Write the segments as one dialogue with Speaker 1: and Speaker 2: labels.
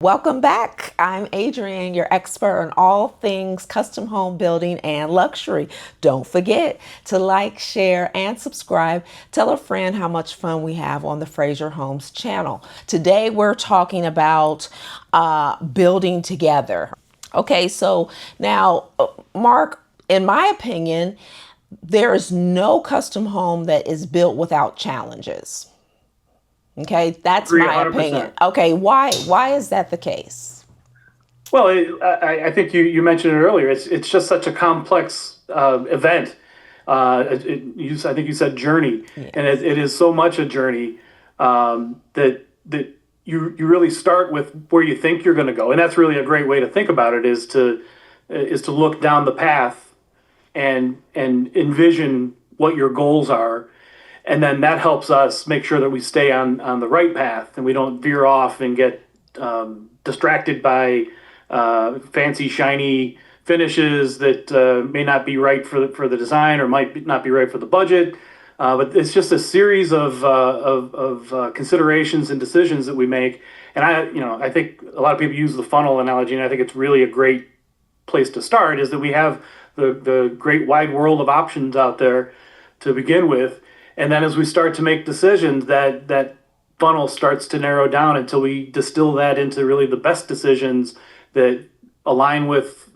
Speaker 1: Welcome back. I'm Adrienne, your expert on all things custom home building and luxury. Don't forget to like, share, and subscribe. Tell a friend how much fun we have on the Frazier Homes channel. Today we're talking about building together. Okay, so now, Mark, in my opinion, there is no custom home that is built without challenges. Okay, that's
Speaker 2: Agree
Speaker 1: my opinion.
Speaker 2: 100%.
Speaker 1: Okay, why is that the case?
Speaker 2: Well, I think you mentioned it earlier. It's just such a complex event. I think you said journey, and
Speaker 1: Yes.
Speaker 2: it is so much a journey that you really start with where you think you're going to go, and that's really a great way to think about it. Is to look down the path and envision what your goals are, and then that helps us make sure that we stay on the right path and we don't veer off and get distracted by fancy shiny finishes that may not be right for the design or not be right for the budget. But it's just a series of considerations and decisions that we make. And I think a lot of people use the funnel analogy, and I think it's really a great place to start. Is that we have the great wide world of options out there to begin with, and then as we start to make decisions, that funnel starts to narrow down until we distill that into really the best decisions that align with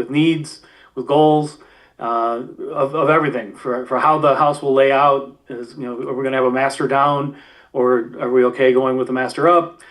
Speaker 2: needs, with goals of everything for how the house will lay out. Are we going to have a master down, or are we okay going with the master up?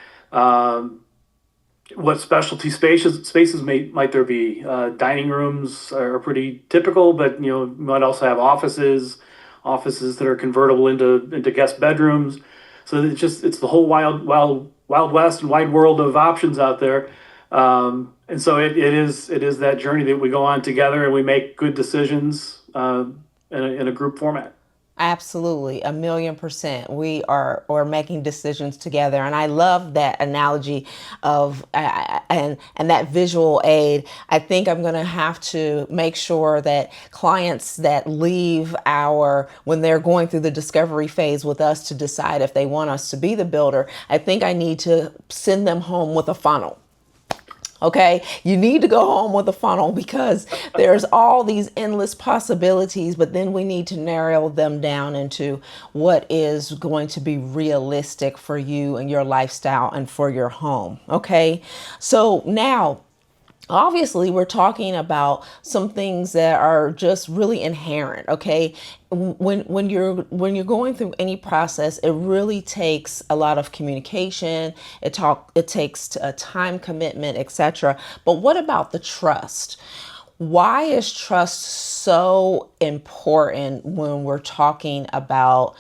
Speaker 2: What specialty spaces might there be? Dining rooms are pretty typical, but you might also have offices that are convertible into guest bedrooms. So it's the whole wild west and wide world of options out there. And so it is that journey that we go on together, and we make good decisions in a group format.
Speaker 1: Absolutely, 1,000,000%. We're making decisions together, and I love that analogy of and that visual aid. I think I'm going to have to make sure that clients that leave when they're going through the discovery phase with us to decide if they want us to be the builder, I think I need to send them home with a funnel. Okay, you need to go home with a funnel because there's all these endless possibilities, but then we need to narrow them down into what is going to be realistic for you and your lifestyle and for your home. Okay, so now obviously we're talking about some things that are just really inherent. Okay, when you're going through any process, it really takes a lot of communication. It takes a time commitment, etc. But what about the trust? Why is trust so important when we're talking about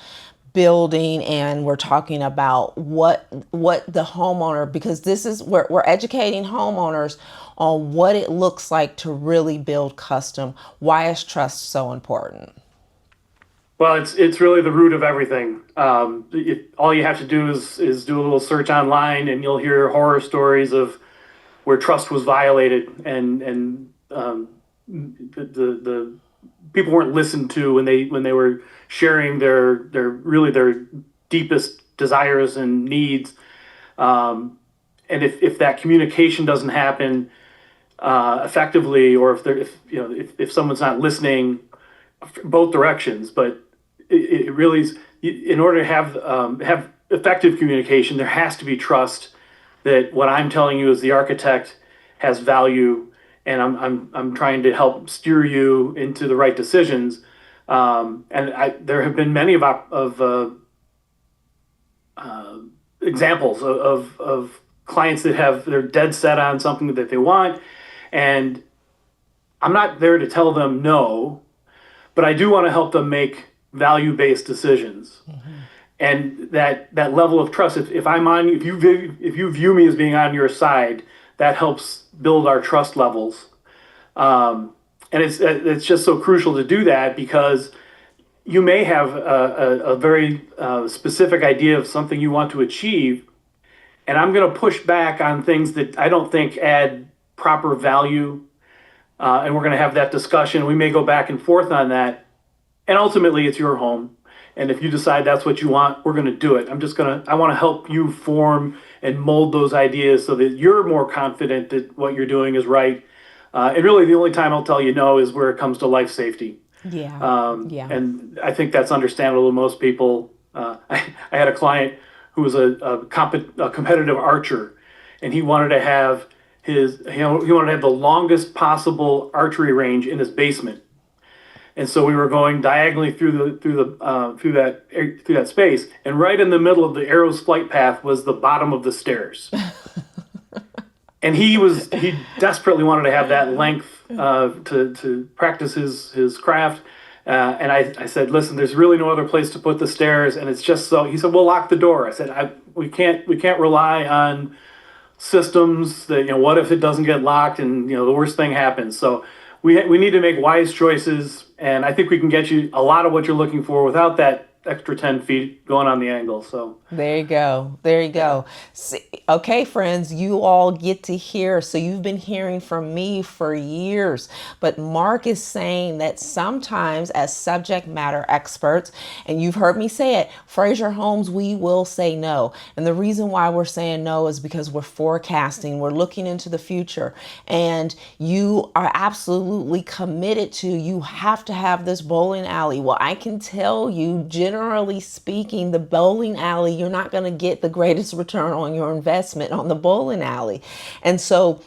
Speaker 1: building and we're talking about what the homeowner, because this is where we're educating homeowners on what it looks like to really build custom. Why is trust so important?
Speaker 2: Well, it's really the root of everything. All you have to do is do a little search online, and you'll hear horror stories of where trust was violated, and the people weren't listened to when they were sharing their deepest desires and needs. And if that communication doesn't happen effectively, or if someone's not listening both directions, but it really is, in order to have effective communication, there has to be trust that what I'm telling you as the architect has value, and I'm trying to help steer you into the right decisions. There have been many of examples of clients that they're dead set on something that they want, and I'm not there to tell them no, but I do want to help them make value-based decisions. Mm-hmm. And that level of trust, if you view me as being on your side, that helps build our trust levels. And it's just so crucial to do that, because you may have a very specific idea of something you want to achieve, and I'm going to push back on things that I don't think add proper value, and we're going to have that discussion. We may go back and forth on that, and ultimately it's your home, And if you decide that's what you want, we're going to do it. I want to help you form and mold those ideas so that you're more confident that what you're doing is right. And really, the only time I'll tell you no is where it comes to life safety.
Speaker 1: Yeah. Yeah.
Speaker 2: And I think that's understandable to most people. I had a client who was a competitive archer, and he wanted to have he wanted to have the longest possible archery range in his basement. And so we were going diagonally through that space, and right in the middle of the arrow's flight path was the bottom of the stairs. And he desperately wanted to have that length to practice his craft. And I said, listen, there's really no other place to put the stairs, and it's just so. He said, we'll lock the door. I said, we can't rely on systems that, what if it doesn't get locked and the worst thing happens. So we need to make wise choices, and I think we can get you a lot of what you're looking for without that extra 10 feet going on the angle. So
Speaker 1: there you go. There you go. See, okay, friends, you all get to hear. So you've been hearing from me for years, but Mark is saying that sometimes as subject matter experts, and you've heard me say it, Frazier Homes, we will say no. And the reason why we're saying no is because we're forecasting, we're looking into the future, and you are absolutely committed to, you have to have this bowling alley. Well, I can tell you, generally speaking, the bowling alley, you're not going to get the greatest return on your investment on the bowling alley. And so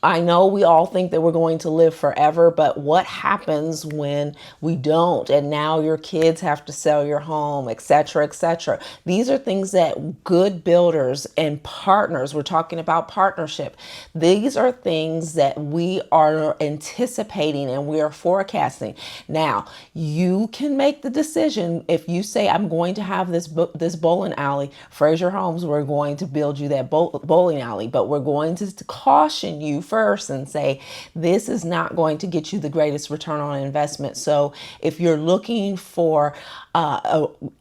Speaker 1: I know we all think that we're going to live forever, but what happens when we don't? And now your kids have to sell your home, et cetera, et cetera. These are things that good builders and partners, we're talking about partnership. These are things that we are anticipating and we are forecasting. Now, you can make the decision. If you say, I'm going to have this bowling alley, Frazier Homes, we're going to build you that bowling alley, but we're going to caution you first and say, this is not going to get you the greatest return on investment. So if you're looking for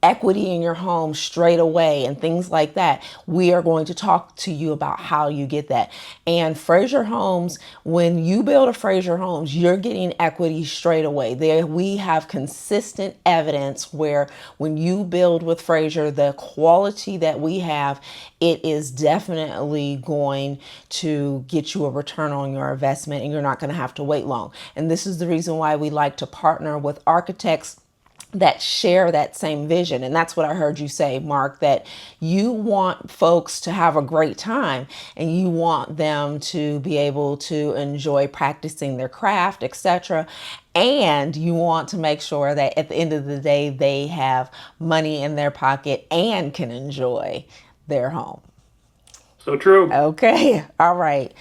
Speaker 1: equity in your home straight away and things like that, we are going to talk to you about how you get that. And Frazier Homes, when you build a Frazier Homes, you're getting equity straight away. There, we have consistent evidence where when you build with Frazier, the quality that we have, it is definitely going to get you a return on your investment, and you're not going to have to wait long. And this is the reason why we like to partner with architects that share that same vision. And that's what I heard you say, Mark, that you want folks to have a great time and you want them to be able to enjoy practicing their craft, etc. And you want to make sure that at the end of the day, they have money in their pocket and can enjoy their home.
Speaker 2: true.
Speaker 1: Okay. All right.